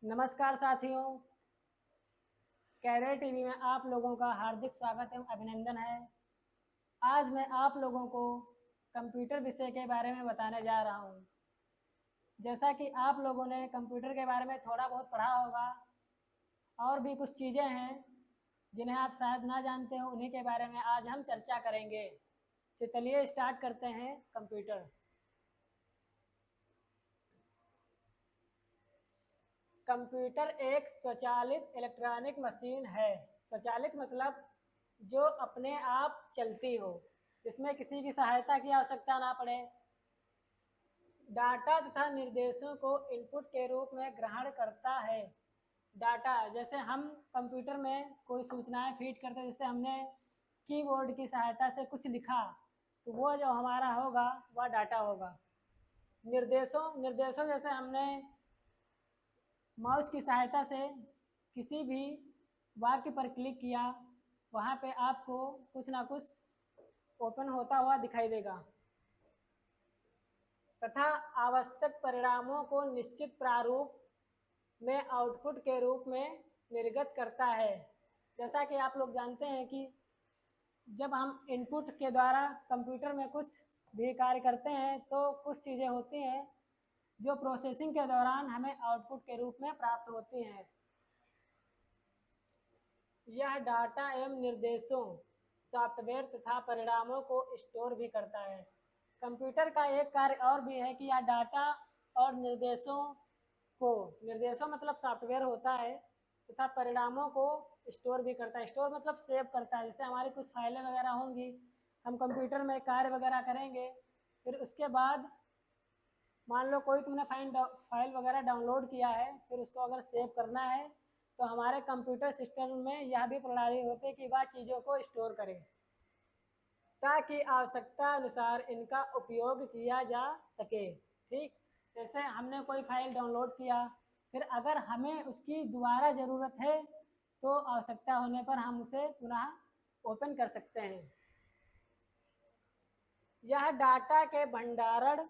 नमस्कार साथियों, career TV में आप लोगों का हार्दिक स्वागत एवं अभिनंदन है। आज मैं आप लोगों को कंप्यूटर विषय के बारे में बताने जा रहा हूँ। जैसा कि आप लोगों ने कंप्यूटर के बारे में थोड़ा बहुत पढ़ा होगा, और भी कुछ चीज़ें हैं जिन्हें आप शायद ना जानते हो, उन्हीं के बारे में आज हम चर्चा करेंगे। तो चलिए स्टार्ट करते हैं। कंप्यूटर एक स्वचालित इलेक्ट्रॉनिक मशीन है। स्वचालित मतलब जो अपने आप चलती हो, जिसमें किसी की सहायता की आवश्यकता ना पड़े। डाटा तथा निर्देशों को इनपुट के रूप में ग्रहण करता है। डाटा जैसे हम कंप्यूटर में कोई सूचनाएं फीड करते हैं, जैसे हमने कीबोर्ड की सहायता से कुछ लिखा, तो वो जो हमारा होगा वह डाटा होगा। निर्देशों निर्देशों जैसे हमने माउस की सहायता से किसी भी वाक्य पर क्लिक किया, वहाँ पे आपको कुछ ना कुछ ओपन होता हुआ दिखाई देगा, तथा आवश्यक परिणामों को निश्चित प्रारूप में आउटपुट के रूप में निर्गत करता है। जैसा कि आप लोग जानते हैं कि जब हम इनपुट के द्वारा कंप्यूटर में कुछ भी कार्य करते हैं, तो कुछ चीज़ें होती हैं जो प्रोसेसिंग के दौरान हमें आउटपुट के रूप में प्राप्त होती हैं। यह डाटा एवं निर्देशों, सॉफ्टवेयर तथा परिणामों को स्टोर भी करता है। कंप्यूटर का एक कार्य और भी है कि यह डाटा और निर्देशों मतलब सॉफ्टवेयर होता है, तथा परिणामों को स्टोर भी करता है। स्टोर मतलब सेव करता है। जैसे हमारी कुछ फाइलें वगैरह होंगी, हम कंप्यूटर में कार्य वगैरह करेंगे, फिर उसके बाद मान लो कोई तुमने फाइल वगैरह डाउनलोड किया है, फिर उसको अगर सेव करना है, तो हमारे कंप्यूटर सिस्टम में यह भी प्रणाली होती है कि वह चीज़ों को स्टोर करे, ताकि आवश्यकता अनुसार इनका उपयोग किया जा सके। ठीक, जैसे हमने कोई फाइल डाउनलोड किया, फिर अगर हमें उसकी दोबारा ज़रूरत है, तो आवश्यकता होने पर हम उसे पुनः ओपन कर सकते हैं। यह डाटा के भंडारण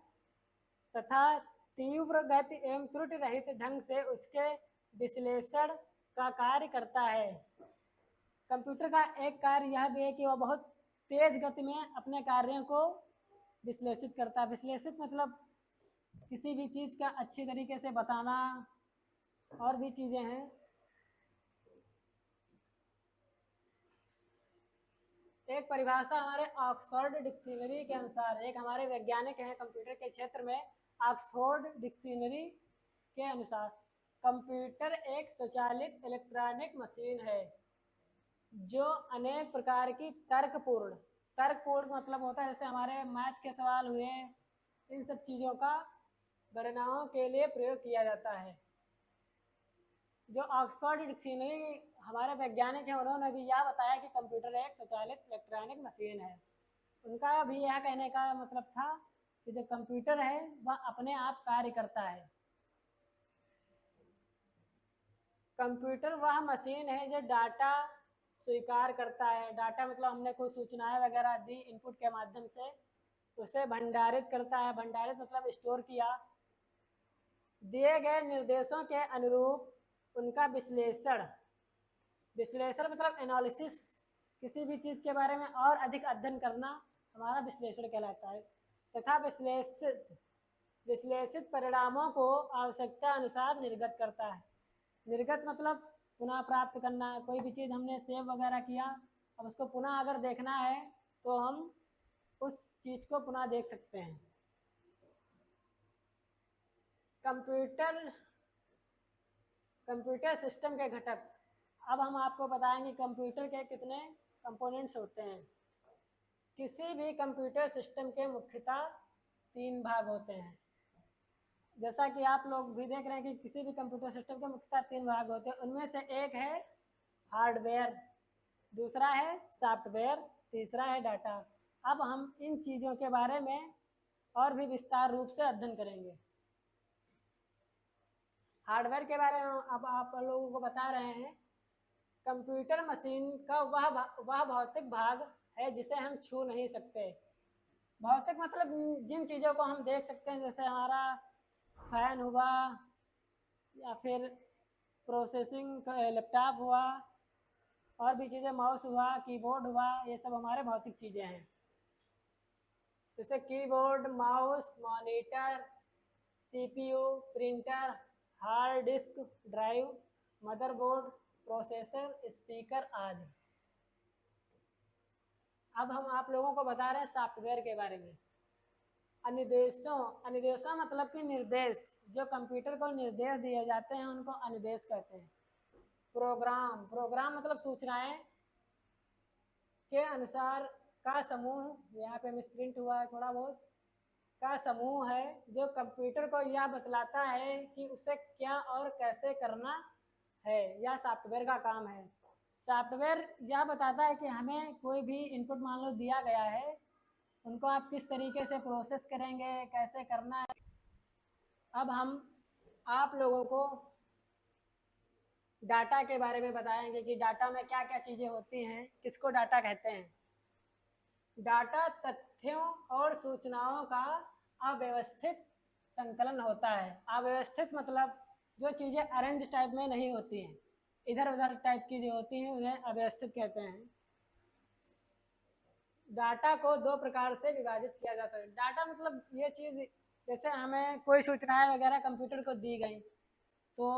तथा तीव्र गति एवं त्रुटि रहित ढंग से उसके विश्लेषण का कार्य करता है। कंप्यूटर का एक कार्य यह भी है कि वह बहुत तेज गति में अपने कार्यों को विश्लेषित करता है। विश्लेषित मतलब किसी भी चीज़ का अच्छी तरीके से बताना, और भी चीज़ें हैं। एक परिभाषा हमारे ऑक्सफोर्ड डिक्शनरी के अनुसार, एक हमारे वैज्ञानिक हैं कंप्यूटर के क्षेत्र में, ऑक्सफोर्ड डिक्शनरी के अनुसार कंप्यूटर एक स्वचालित इलेक्ट्रॉनिक मशीन है जो अनेक प्रकार की तर्कपूर्ण मतलब होता है, जैसे हमारे मैथ के सवाल हुए, इन सब चीज़ों का गणनाओं के लिए प्रयोग किया जाता है। जो ऑक्सफोर्ड डिक्शनरी हमारे वैज्ञानिक हैं, उन्होंने भी यह बताया कि कंप्यूटर एक स्वचालित इलेक्ट्रॉनिक मशीन है। उनका भी यह कहने का मतलब था कि जो कंप्यूटर है वह अपने आप कार्य करता है। कंप्यूटर वह मशीन है जो डाटा स्वीकार करता है। डाटा मतलब हमने कोई सूचनाएं वगैरह दी इनपुट के माध्यम से, उसे भंडारित करता है। भंडारित मतलब स्टोर किया। दिए गए निर्देशों के अनुरूप उनका विश्लेषण विश्लेषण मतलब एनालिसिस, किसी भी चीज़ के बारे में और अधिक अध्ययन करना हमारा विश्लेषण कहलाता है। तथा विश्लेषित परिणामों को आवश्यकता अनुसार निर्गत करता है। निर्गत मतलब पुनः प्राप्त करना। कोई भी चीज़ हमने सेव वगैरह किया, अब उसको पुनः अगर देखना है, तो हम उस चीज़ को पुनः देख सकते हैं। कंप्यूटर सिस्टम के घटक। अब हम आपको बताएंगे कंप्यूटर के कितने कंपोनेंट्स होते हैं। किसी भी कंप्यूटर सिस्टम के मुख्यतः 3 भाग होते हैं। जैसा कि आप लोग भी देख रहे हैं कि किसी भी कंप्यूटर सिस्टम के मुख्यतः 3 भाग होते हैं। उनमें से एक है हार्डवेयर, दूसरा है सॉफ्टवेयर, तीसरा है डाटा। अब हम इन चीज़ों के बारे में और भी विस्तार रूप से अध्ययन करेंगे। हार्डवेयर के बारे में अब आप लोगों को बता रहे हैं। कंप्यूटर मशीन का वह भौतिक भाग है जिसे हम छू नहीं सकते। भौतिक मतलब जिन चीज़ों को हम देख सकते हैं, जैसे हमारा फैन हुआ, या फिर प्रोसेसिंग लैपटॉप हुआ, और भी चीज़ें, माउस हुआ, कीबोर्ड हुआ, ये सब हमारे भौतिक चीज़ें हैं। जैसे keyboard, mouse, monitor, CPU, printer, hard disk drive, motherboard, processor, speaker आदि। अब हम आप लोगों को बता रहे हैं सॉफ्टवेयर के बारे में। अनुदेशों मतलब कि निर्देश, जो कंप्यूटर को निर्देश दिए जाते हैं उनको अनुदेश कहते हैं। प्रोग्राम मतलब सूचनाएं के अनुसार का समूह, यहाँ पे मिसप्रिंट हुआ है थोड़ा बहुत, का समूह है जो कंप्यूटर को यह बतलाता है कि उसे क्या और कैसे करना है, या सॉफ्टवेयर का काम है। सॉफ्टवेयर यह बताता है कि हमें कोई भी इनपुट मान लो दिया गया है, उनको आप किस तरीके से प्रोसेस करेंगे, कैसे करना है। अब हम आप लोगों को डाटा के बारे में बताएंगे कि डाटा में क्या क्या चीज़ें होती हैं, किसको डाटा कहते हैं। डाटा तथ्यों और सूचनाओं का अव्यवस्थित संकलन होता है। अव्यवस्थित मतलब जो चीज़ें अरेंज टाइप में नहीं होती हैं, इधर उधर टाइप की जो होती हैं उन्हें अव्यवस्थित कहते हैं। डाटा को दो प्रकार से विभाजित किया जाता है। डाटा मतलब ये चीज़, जैसे हमें कोई सूचनाएं वगैरह कंप्यूटर को दी गई, तो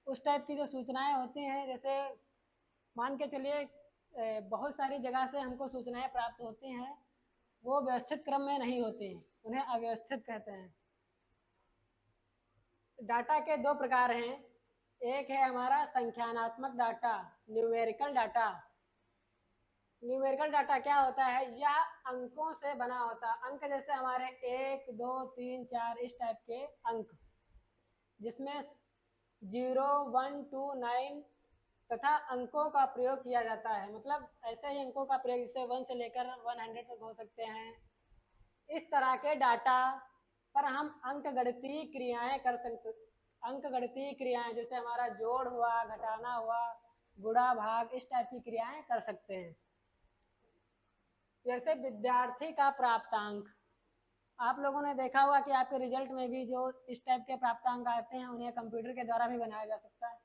उस टाइप की जो सूचनाएं होती हैं, जैसे मान के चलिए बहुत सारी जगह से हमको सूचनाएं प्राप्त होती हैं, वो व्यवस्थित क्रम में नहीं होती हैं, उन्हें अव्यवस्थित कहते हैं। डाटा के दो प्रकार हैं। एक है हमारा संख्यानात्मक data, numerical data. Numerical data क्या होता है, यह अंकों से बना होता है। अंक जैसे हमारे 1 2 3 4 इस टाइप के अंक, जिसमें 0 1 2 9 तथा अंकों का प्रयोग किया जाता है। मतलब ऐसे ही अंकों का प्रयोग, जैसे 1 से लेकर 100 तक हो सकते हैं। इस तरह के डाटा पर हम अंकगणितीय क्रियाएं कर सकते। अंकगणितीय क्रियाएं जैसे हमारा जोड़ हुआ, घटाना हुआ, गुणा भाग, इस टाइप की क्रियाएं कर सकते हैं। जैसे विद्यार्थी का प्राप्तांक, आप लोगों ने देखा होगा कि आपके रिजल्ट में भी जो इस टाइप के प्राप्तांक आते हैं उन्हें कंप्यूटर के द्वारा भी बनाया जा सकता है।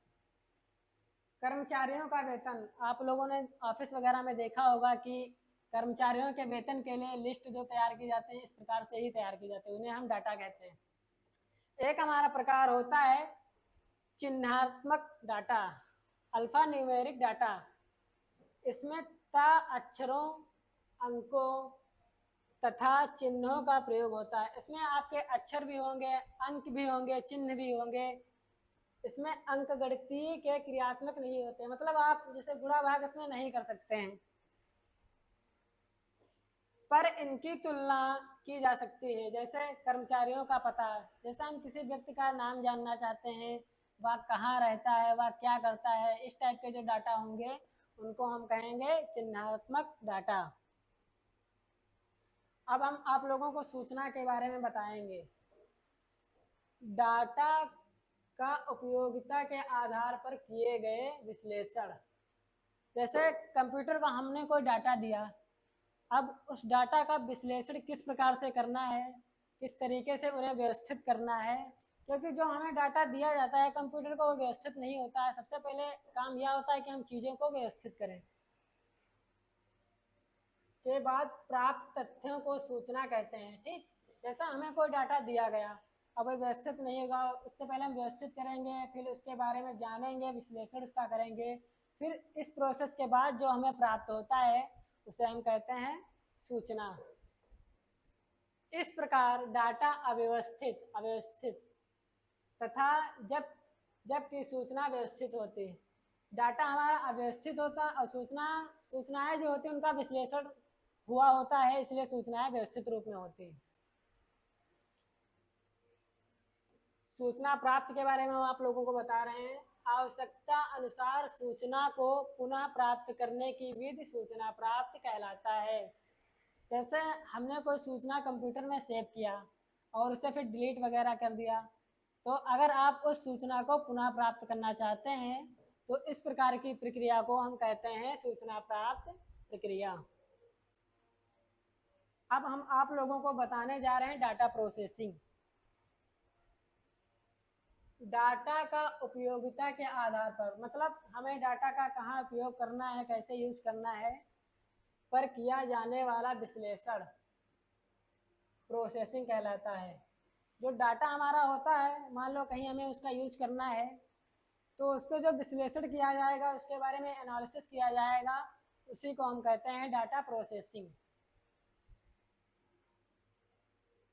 कर्मचारियों का वेतन, आप लोगों ने ऑफिस वगैरह में देखा होगा कि कर्मचारियों के वेतन के लिए लिस्ट जो तैयार की जाती है, इस प्रकार से ही तैयार की जाती है, उन्हें हम डाटा कहते हैं। एक हमारा प्रकार होता है चिन्हात्मक डाटा, अल्फा न्यूमेरिक डाटा। इसमें अक्षरों, अंकों तथा चिन्हों का प्रयोग होता है। इसमें आपके अक्षर भी होंगे, अंक भी होंगे, चिन्ह भी होंगे। इसमें अंकगणितीय के क्रियात्मक नहीं होते, मतलब आप जैसे गुणा भाग इसमें नहीं कर सकते हैं, पर इनकी तुलना की जा सकती है। जैसे कर्मचारियों का पता, जैसे हम किसी व्यक्ति का नाम जानना चाहते हैं, वह कहाँ रहता है, वह क्या करता है, इस टाइप के जो डाटा होंगे उनको हम कहेंगे चिन्हात्मक डाटा। अब हम आप लोगों को सूचना के बारे में बताएंगे। डाटा का उपयोगिता के आधार पर किए गए विश्लेषण। जैसे कंप्यूटर को हमने कोई डाटा दिया, अब उस डाटा का विश्लेषण किस प्रकार से करना है, किस तरीके से उन्हें व्यवस्थित करना है। क्योंकि जो हमें डाटा दिया जाता है कंप्यूटर को, वो व्यवस्थित नहीं होता है। सबसे पहले काम यह होता है कि हम चीज़ों को व्यवस्थित करें। के बाद प्राप्त तथ्यों को सूचना कहते हैं। ठीक, जैसा हमें कोई डाटा दिया गया, अब वो व्यवस्थित नहीं होगा, उससे पहले हम व्यवस्थित करेंगे, फिर उसके बारे में जानेंगे, विश्लेषण उसका करेंगे, फिर इस प्रोसेस के बाद जो हमें प्राप्त होता है उसे हम कहते हैं सूचना। इस प्रकार डाटा अव्यवस्थित तथा जबकि सूचना व्यवस्थित होती है। डाटा हमारा अव्यवस्थित होता है और सूचनाएं जो होती है उनका विश्लेषण हुआ होता है, इसलिए सूचनाएं व्यवस्थित रूप में होती हैं। सूचना प्राप्त के बारे में हम आप लोगों को बता रहे हैं। आवश्यकता अनुसार सूचना को पुनः प्राप्त करने की विधि सूचना प्राप्त कहलाता है। जैसे हमने कोई सूचना कंप्यूटर में सेव किया और उसे फिर डिलीट वगैरह कर दिया, तो अगर आप उस सूचना को पुनः प्राप्त करना चाहते हैं तो इस प्रकार की प्रक्रिया को हम कहते हैं सूचना प्राप्त प्रक्रिया। अब हम आप लोगों को बताने जा रहे हैं डाटा प्रोसेसिंग। डाटा का उपयोगिता के आधार पर, मतलब हमें डाटा का कहाँ उपयोग करना है, कैसे यूज करना है, पर किया जाने वाला विश्लेषण प्रोसेसिंग कहलाता है। जो डाटा हमारा होता है, मान लो कहीं हमें उसका यूज करना है, तो उस पर जो विश्लेषण किया जाएगा, उसके बारे में एनालिसिस किया जाएगा, उसी को हम कहते हैं data processing.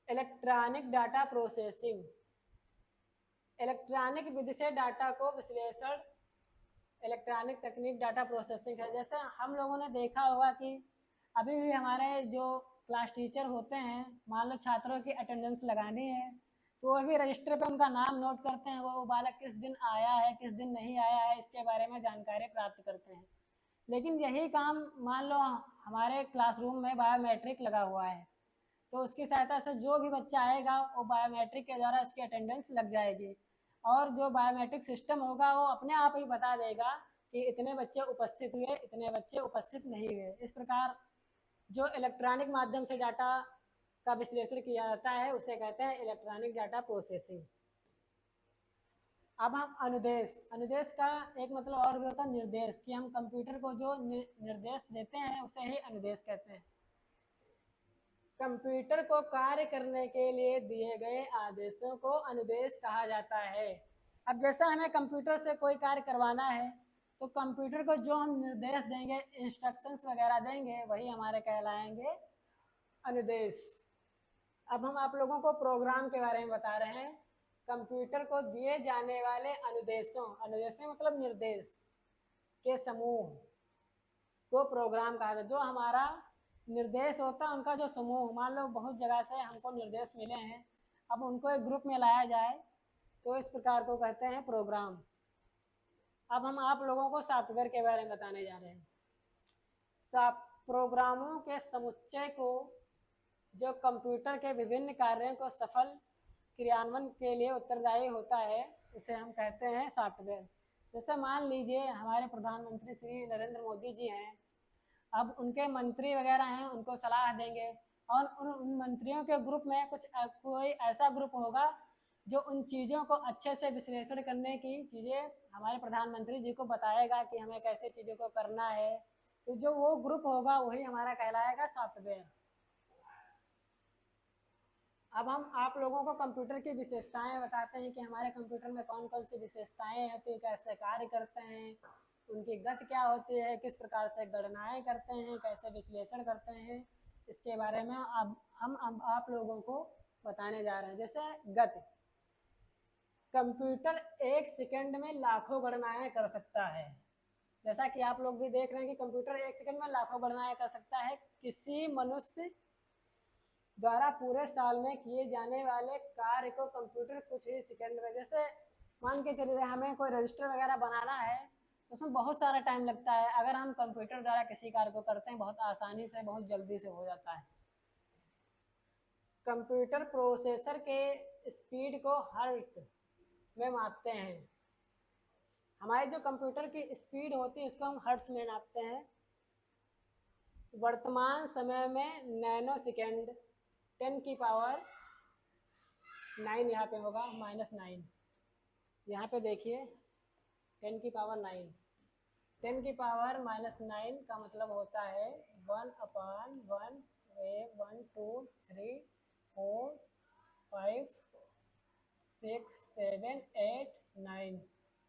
Electronic data processing, electronic विधि से डाटा को विश्लेषण, इलेक्ट्रॉनिक तकनीक डाटा प्रोसेसिंग है। जैसे हम लोगों ने देखा होगा कि अभी भी हमारे जो क्लास टीचर होते हैं, मान लो छात्रों की अटेंडेंस लगानी है, तो वो भी रजिस्टर पे उनका नाम नोट करते हैं, वो बालक किस दिन आया है किस दिन नहीं आया है, इसके बारे में जानकारी प्राप्त करते हैं। लेकिन यही काम मान लो हमारे क्लासरूम में बायोमेट्रिक लगा हुआ है, तो उसकी सहायता से जो भी बच्चा आएगा वो बायोमेट्रिक के द्वारा उसकी अटेंडेंस लग जाएगी, और जो बायोमेट्रिक सिस्टम होगा वो अपने आप ही बता देगा कि इतने बच्चे उपस्थित हुए, इतने बच्चे उपस्थित नहीं हुए। इस प्रकार जो इलेक्ट्रॉनिक माध्यम से डाटा का विश्लेषण किया जाता है उसे कहते हैं इलेक्ट्रॉनिक डाटा प्रोसेसिंग। अब हम अनुदेश, अनुदेश का एक मतलब और भी होता है निर्देश, कि हम कंप्यूटर को जो निर्देश देते हैं उसे ही अनुदेश कहते हैं। कंप्यूटर को कार्य करने के लिए दिए गए आदेशों को अनुदेश कहा जाता है। अब जैसा हमें कंप्यूटर से कोई कार्य करवाना है, तो कंप्यूटर को जो हम निर्देश देंगे, इंस्ट्रक्शंस वगैरह देंगे, वही हमारे कहलाएंगे अनुदेश। अब हम आप लोगों को प्रोग्राम के बारे में बता रहे हैं। कंप्यूटर को दिए जाने वाले अनुदेशों, अनुदेशों मतलब निर्देश के समूह को प्रोग्राम कहा जाता है। जो हमारा निर्देश होता है उनका जो समूह, मान लो बहुत जगह से हमको निर्देश मिले हैं, अब उनको एक ग्रुप में लाया जाए, तो इस प्रकार को कहते हैं प्रोग्राम। अब हम आप लोगों को सॉफ्टवेयर के बारे में बताने जा रहे हैं। प्रोग्रामों के समुच्चय को, जो कंप्यूटर के विभिन्न कार्यों को सफल क्रियान्वयन के लिए उत्तरदायी होता है, उसे हम कहते हैं सॉफ्टवेयर। जैसे मान लीजिए हमारे प्रधानमंत्री श्री नरेंद्र मोदी जी हैं, अब उनके मंत्री वगैरह हैं, उनको सलाह देंगे, और उन मंत्रियों के ग्रुप में कोई ऐसा ग्रुप होगा जो उन चीज़ों को अच्छे से विश्लेषण करने की चीज़ें हमारे प्रधानमंत्री जी को बताएगा कि हमें कैसे चीज़ों को करना है। तो जो वो ग्रुप होगा वही हमारा कहलाएगा सॉफ्टवेयर। अब हम आप लोगों को कंप्यूटर की विशेषताएं बताते हैं कि हमारे कंप्यूटर में कौन कौन सी विशेषताएं होती हैं, कैसे कार्य करते हैं, उनकी गति क्या होती है, किस प्रकार से गणनाएं करते हैं, कैसे विश्लेषण करते हैं, इसके बारे में अब हम आप लोगों को बताने जा रहे हैं। जैसे गति, कंप्यूटर 1 सेकंड में लाखों गणनाएं कर सकता है। जैसा कि आप लोग भी देख रहे हैं कि कंप्यूटर 1 सेकंड में लाखों गणनाएं कर सकता है। किसी मनुष्य द्वारा पूरे साल में किए जाने वाले कार्य को कंप्यूटर कुछ ही सेकंड में, जैसे मान के चलिए हमें कोई रजिस्टर वगैरह बनाना है, तो उसमें बहुत सारा टाइम लगता है। अगर हम कंप्यूटर द्वारा किसी कार्य को करते हैं, बहुत आसानी से, बहुत जल्दी से हो जाता है। कंप्यूटर प्रोसेसर के स्पीड को हर्ट्ज में मापते हैं। हमारे जो कंप्यूटर की स्पीड होती है उसको हम हर्ट्ज में नापते हैं। वर्तमान समय में नैनो सेकेंड 10 की पावर 9 यहाँ पे होगा, -9, यहाँ पे देखिए 10 की पावर 9, 10 की पावर -9 का मतलब होता है 1/1, 1 2 3 4 5 6 7 8 9,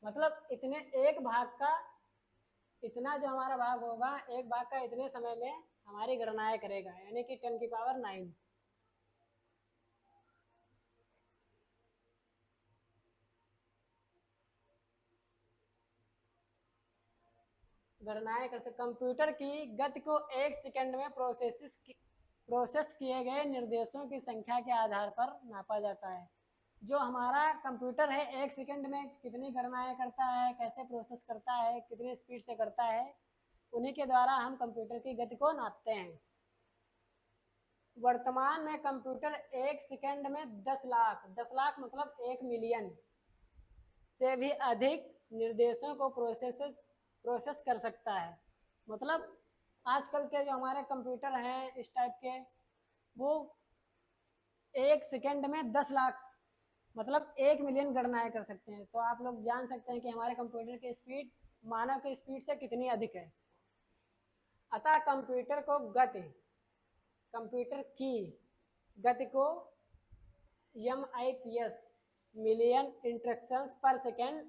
मतलब इतने एक भाग का, इतना जो हमारा भाग होगा, एक भाग का इतने समय में हमारी गणनाएं करेगा, यानी कि 10 की पावर 9। गणनाएं कर सकते। कंप्यूटर की गति को 1 सेकंड में प्रोसेस किए गए निर्देशों की संख्या के आधार पर नापा जाता है। जो हमारा कंप्यूटर है 1 सेकंड में कितनी गणनाएं करता है, कैसे प्रोसेस करता है, कितनी स्पीड से करता है, उन्हीं के द्वारा हम कंप्यूटर की गति को नापते हैं। वर्तमान में कंप्यूटर 1 सेकंड में 10 लाख मतलब 1 मिलियन से भी अधिक निर्देशों को प्रोसेस कर सकता है। मतलब आजकल के जो हमारे कंप्यूटर हैं इस टाइप के, वो 1 सेकंड में 10 लाख, मतलब 1 मिलियन गणनाएं कर सकते हैं। तो आप लोग जान सकते हैं कि हमारे कंप्यूटर की स्पीड मानव की स्पीड से कितनी अधिक है। अतः कंप्यूटर की गति को MIPS मिलियन इंस्ट्रक्शंस पर सेकेंड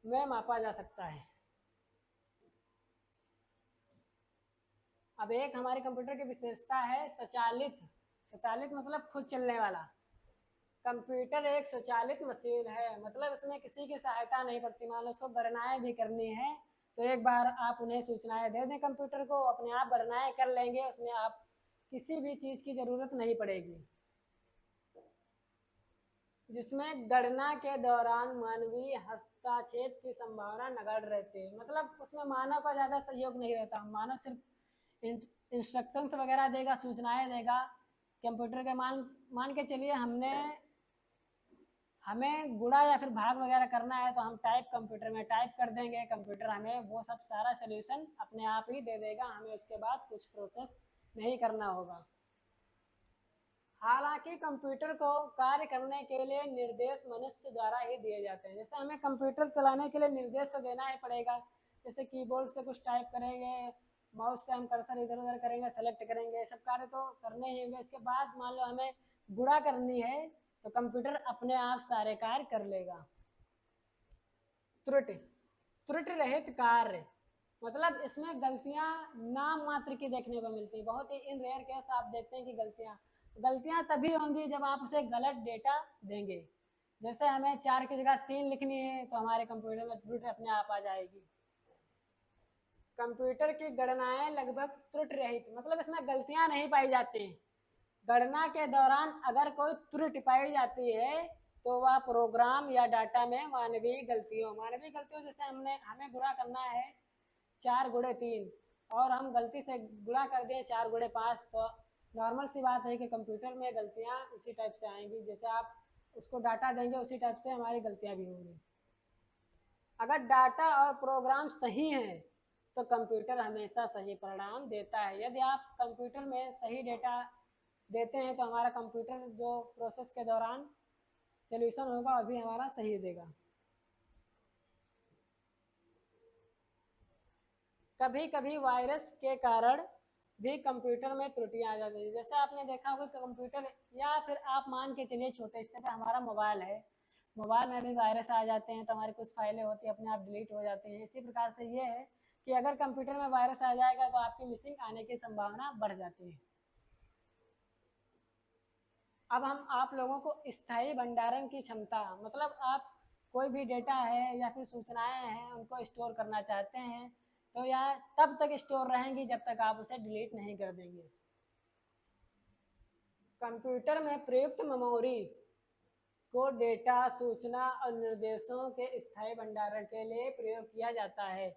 में मापा जा सकता है। अब एक हमारे कंप्यूटर की विशेषता है स्वचालित। स्वचालित मतलब खुद चलने वाला। कंप्यूटर एक स्वचालित मशीन है, मतलब इसमें किसी की सहायता नहीं पड़ती। मान लो उसको गणनाएं भी करनी है तो एक बार आप उन्हें सूचनाएं दे दें कंप्यूटर को, अपने आप गणनाएं कर लेंगे, उसमें आप किसी भी चीज की जरूरत नहीं पड़ेगी। जिसमें गणना के दौरान मानवीय हस्तक्षेप की संभावना नगण्य रहती है, मतलब उसमें मानव का ज्यादा सहयोग नहीं रहता। मानव सिर्फ इंस्ट्रक्शंस वगैरह देगा, सूचनाएं देगा कंप्यूटर के। मान के चलिए हमें गुणा या फिर भाग वगैरह करना है तो हम कंप्यूटर में टाइप कर देंगे, कंप्यूटर हमें वो सब सारा सोल्यूशन अपने आप ही दे देगा, हमें उसके बाद कुछ प्रोसेस नहीं करना होगा। हालांकि कंप्यूटर को कार्य करने के लिए निर्देश मनुष्य द्वारा ही दिए जाते हैं। जैसे हमें कंप्यूटर चलाने के लिए निर्देश तो देना ही पड़ेगा, जैसे कीबोर्ड से कुछ टाइप करेंगे, माउस से हम कर्सर इधर उधर करेंगे, सेलेक्ट करेंगे, सब कार्य तो करने ही होंगे। इसके बाद मान लो हमें गुणा करनी है तो कंप्यूटर अपने आप सारे कार्य कर लेगा। त्रुटि त्रुटि रहित कार्य मतलब इसमें गलतियां नाम मात्र की देखने को मिलती है। बहुत ही इन रेयर केस आप देखते हैं कि गलतियां तभी होंगी जब आप उसे गलत डेटा देंगे। जैसे हमें 4 की जगह 3 लिखनी है तो हमारे कंप्यूटर में त्रुटि अपने आप आ जाएगी। कंप्यूटर की गणनाएं लगभग त्रुटि रहित, मतलब इसमें गलतियां नहीं पाई जाती। गणना के दौरान अगर कोई त्रुटि पाई जाती है तो वह प्रोग्राम या डाटा में मानवीय गलतियों जैसे हमें गुणा करना है 4 × 3 और हम गलती से गुणा कर दिए 4 × 5, तो नॉर्मल सी बात है कि कंप्यूटर में गलतियां उसी टाइप से आएंगी। जैसे आप उसको डाटा देंगे उसी टाइप से हमारी गलतियां भी होंगी। अगर डाटा और प्रोग्राम सही हैं तो कंप्यूटर हमेशा सही परिणाम देता है। यदि आप कंप्यूटर में सही डेटा देते हैं तो हमारा कंप्यूटर जो प्रोसेस के दौरान सोल्यूशन होगा वो भी हमारा सही देगा। कभी कभी वायरस के कारण भी कंप्यूटर में त्रुटियां आ जाती है। जैसे आपने देखा होगा कि कंप्यूटर या फिर आप मान के चलिए छोटे स्तर पर हमारा मोबाइल है, मोबाइल में भी वायरस आ जाते हैं तो हमारी कुछ फाइलें होती हैं अपने आप डिलीट हो जाती हैं। इसी प्रकार से ये है कि अगर कंप्यूटर में वायरस आ जाएगा तो आपकी मिसिंग आने की संभावना बढ़ जाती है। अब हम आप लोगों को स्थायी भंडारण की क्षमता, मतलब आप कोई भी डेटा है या फिर सूचनाएं हैं उनको स्टोर करना चाहते हैं तो यह तब तक स्टोर रहेंगी जब तक आप उसे डिलीट नहीं कर देंगे। कंप्यूटर में प्रयुक्त मेमोरी को डेटा, सूचना और निर्देशों के स्थायी भंडारण के लिए प्रयोग किया जाता है।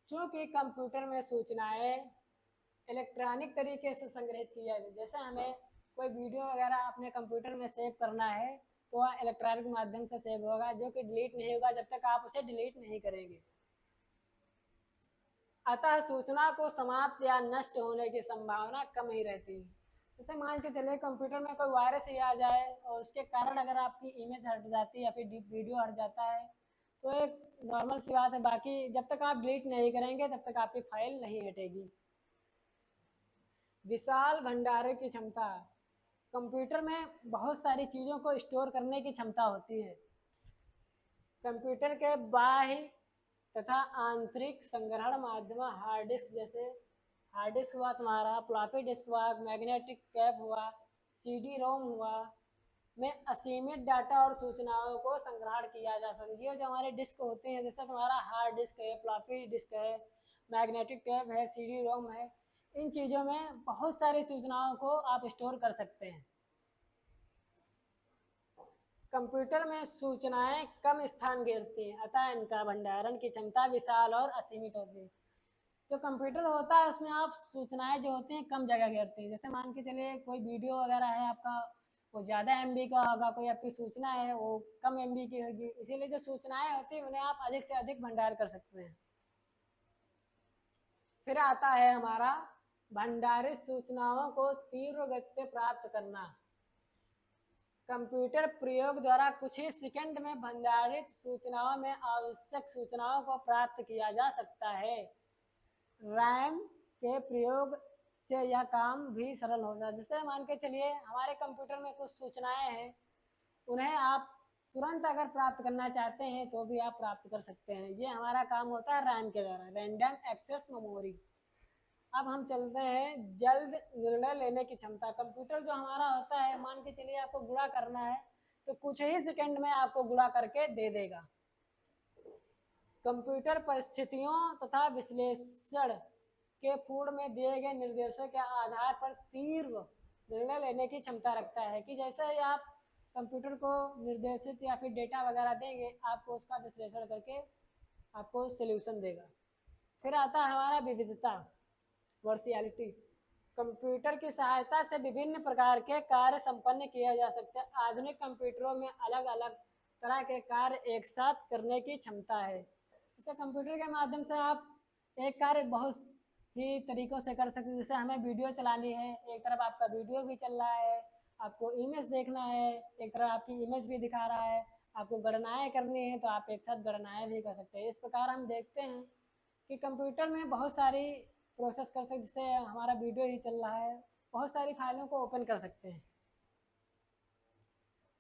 चूंकि कंप्यूटर में सूचनाएं इलेक्ट्रॉनिक तरीके से संग्रहित की जाती है, जैसे हमें कोई वीडियो वगैरह अपने कंप्यूटर में सेव करना है तो वह इलेक्ट्रॉनिक माध्यम से सेव होगा जो कि डिलीट नहीं होगा जब तक आप उसे डिलीट नहीं करेंगे। अतः सूचना को समाप्त या नष्ट होने की संभावना कम ही रहती है। जैसे मान के चलिए कंप्यूटर में कोई वायरस ही आ जाए और उसके कारण अगर आपकी इमेज हट जाती है या फिर वीडियो हट जाता है तो एक नॉर्मल सी बात है, बाकी जब तक आप डिलीट नहीं करेंगे तब तक आपकी फाइल नहीं हटेगी। विशाल भंडारण की क्षमता, कंप्यूटर में बहुत सारी चीज़ों को स्टोर करने की क्षमता होती है। कंप्यूटर के बाह्य तथा आंतरिक संग्रहण माध्यम हार्ड डिस्क, जैसे हार्ड डिस्क हुआ तुम्हारा, फ्लॉपी डिस्क हुआ, मैग्नेटिक कैप हुआ, CD रोम हुआ, में असीमित डाटा और सूचनाओं को संग्रहण किया जा सकता है। ये जो हमारे डिस्क होते हैं जैसे तुम्हारा हार्ड डिस्क है, फ्लॉपी डिस्क है, मैग्नेटिक कैप है, CD रोम है, इन चीज़ों में बहुत सारी सूचनाओं को आप स्टोर कर सकते हैं। कंप्यूटर में सूचनाएं कम स्थान घेरती हैं अतः इनका भंडारण की क्षमता विशाल और असीमित होती है। जो कंप्यूटर होता है उसमें आप सूचनाएं जो होती हैं कम जगह घेरती हैं। जैसे मान के चलिए कोई वीडियो वगैरह है आपका, वो ज़्यादा MB का होगा, कोई आपकी सूचना है वो कम MB की होगी, इसीलिए जो सूचनाएं होती हैं उन्हें आप अधिक से अधिक भंडार कर सकते हैं। फिर आता है हमारा भंडारित सूचनाओं को तीव्र गति से प्राप्त करना। कंप्यूटर प्रयोग द्वारा कुछ ही सेकंड में भंडारित सूचनाओं में आवश्यक सूचनाओं को प्राप्त किया जा सकता है। रैम के प्रयोग से यह काम भी सरल हो जाता है। जैसे मान के चलिए हमारे कंप्यूटर में कुछ सूचनाएं हैं, उन्हें आप तुरंत अगर प्राप्त करना चाहते हैं तो भी आप प्राप्त कर सकते हैं। ये हमारा काम होता है रैम के द्वारा, रैंडम एक्सेस मेमोरी। अब हम चलते हैं जल्द निर्णय लेने की क्षमता। कंप्यूटर जो हमारा होता है, मान के चलिए आपको गुणा करना है तो कुछ ही सेकंड में आपको गुणा करके दे देगा। कंप्यूटर परिस्थितियों तथा विश्लेषण के पूर्ण में दिए गए निर्देशों के आधार पर तीव्र निर्णय लेने की क्षमता रखता है कि जैसे ही आप कंप्यूटर को निर्देशित या फिर डेटा वगैरह देंगे, आपको उसका विश्लेषण करके आपको सॉल्यूशन देगा। फिर आता है हमारा विविधता, वर्सियलिटी। कंप्यूटर की सहायता से विभिन्न प्रकार के कार्य संपन्न किया जा सकता है। आधुनिक कंप्यूटरों में अलग अलग तरह के कार्य एक साथ करने की क्षमता है। जैसे कंप्यूटर के माध्यम से आप एक कार्य बहुत ही तरीकों से कर सकते हैं। जैसे हमें वीडियो चलानी है, एक तरफ आपका वीडियो भी चल रहा है, आपको इमेज देखना है, एक तरफ आपकी इमेज भी दिखा रहा है, आपको गणनाएं करनी है तो आप एक साथ गणनाएं भी कर सकते हैं। इस प्रकार हम देखते हैं कि कंप्यूटर में बहुत सारी प्रोसेस कर सकते हैं। जैसे हमारा वीडियो ही चल रहा है, बहुत सारी फाइलों को ओपन कर सकते हैं।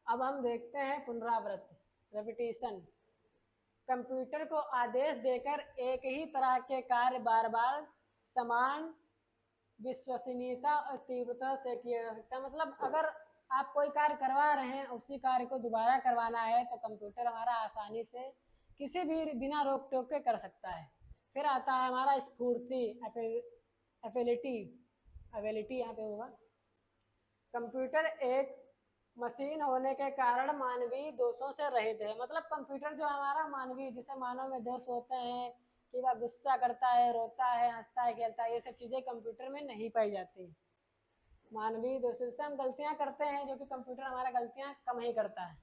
अब हम देखते हैं पुनरावृत्ति, रेपिटेशन। कंप्यूटर को आदेश देकर एक ही तरह के कार्य बार बार समान विश्वसनीयता और तीव्रता से किया जा सकता है। मतलब अगर आप कोई कार्य करवा रहे हैं, उसी कार्य को दोबारा करवाना है तो कंप्यूटर हमारा आसानी से किसी भी बिना रोक टोक के कर सकता है। फिर आता है हमारा स्फूर्ति, एबिलिटी यहाँ पे होगा। कंप्यूटर एक मशीन होने के कारण मानवीय दोषों से रहित है। मतलब कंप्यूटर जो हमारा मानवीय, जिसे मानव में दोष होते हैं कि वह गुस्सा करता है, रोता है, हंसता है, खेलता है, ये सब चीजें कंप्यूटर में नहीं पाई जाती। मानवीय दोष से हम गलतियां करते हैं, जो कि कंप्यूटर हमारा गलतियां कम ही करता है।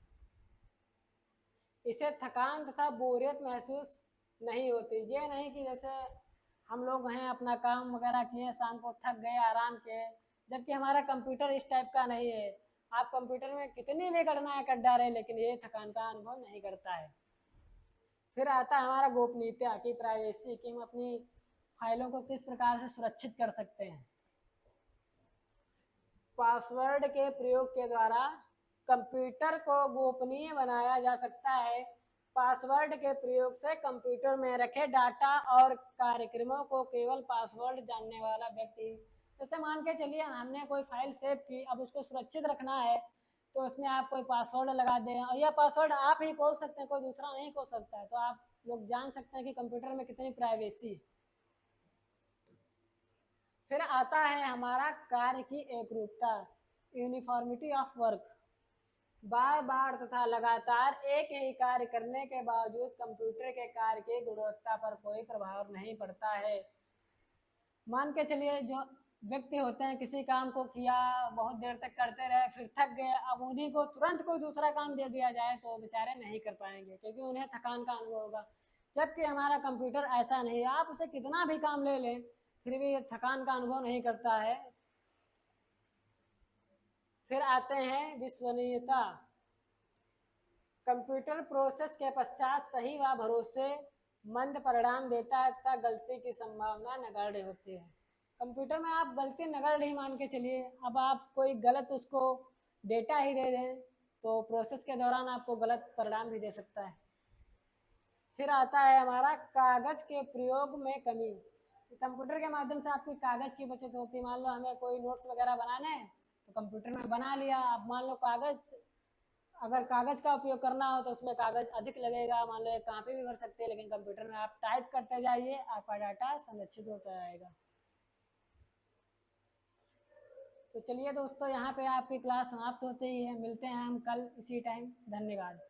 इसे थकान तथा बोरियत महसूस नहीं होती। ये नहीं कि जैसे हम लोग हैं अपना काम वगैरह किए, शाम को थक गए, आराम किए, जबकि हमारा कंप्यूटर इस टाइप का नहीं है। आप कंप्यूटर में कितनी भी गणनाएं कर डालें लेकिन ये थकान का अनुभव नहीं करता है। फिर आता है हमारा गोपनीयता की प्राइवेसी, कि हम अपनी फाइलों को किस प्रकार से सुरक्षित कर सकते हैं। पासवर्ड के प्रयोग के द्वारा कंप्यूटर को गोपनीय बनाया जा सकता है। पासवर्ड के प्रयोग से कंप्यूटर में रखे डाटा और कार्यक्रमों को केवल पासवर्ड जानने वाला व्यक्ति, जैसे मान के चलिए हमने कोई फाइल सेव की, अब उसको सुरक्षित रखना है तो उसमें आप कोई पासवर्ड लगा दें और यह पासवर्ड आप ही खोल सकते हैं, कोई दूसरा नहीं खोल सकता है। तो आप लोग जान सकते हैं कि कंप्यूटर में कितनी प्राइवेसी। फिर आता है हमारा कार्य की एकरूपता, यूनिफॉर्मिटी ऑफ वर्क। बार बार तथा लगातार एक ही कार्य करने के बावजूद कंप्यूटर के कार्य की गुणवत्ता पर कोई प्रभाव नहीं पड़ता है। मान के चलिए जो व्यक्ति होते हैं, किसी काम को किया, बहुत देर तक करते रहे, फिर थक गए, अब उन्हीं को तुरंत कोई दूसरा काम दे दिया जाए तो बेचारे नहीं कर पाएंगे, क्योंकि उन्हें थकान का अनुभव होगा। जबकि हमारा कंप्यूटर ऐसा नहीं है, आप उसे कितना भी काम ले लें फिर भी थकान का अनुभव नहीं करता है। फिर आते हैं विश्वसनीयता। कंप्यूटर प्रोसेस के पश्चात सही व भरोसेमंद परिणाम देता है तथा गलती की संभावना नगण्य होती है। कंप्यूटर में आप गलती नगण्य ही मान के चलिए, अब आप कोई गलत उसको डेटा ही दे दें तो प्रोसेस के दौरान आपको गलत परिणाम भी दे सकता है। फिर आता है हमारा कागज के प्रयोग में कमी। कंप्यूटर के माध्यम से आपकी कागज की बचत होती है। मान लो हमें कोई नोट्स वगैरह बनाने हैं तो कंप्यूटर में बना लिया। अब मान लो अगर कागज का उपयोग करना हो तो उसमें कागज अधिक लगेगा, मान लो एक कॉपी भी भर सकते हैं, लेकिन कंप्यूटर में आप टाइप करते जाइए, आपका डाटा संरक्षित होता जाएगा। तो चलिए दोस्तों, यहाँ पे आपकी क्लास समाप्त होती है। मिलते हैं हम कल इसी टाइम। धन्यवाद।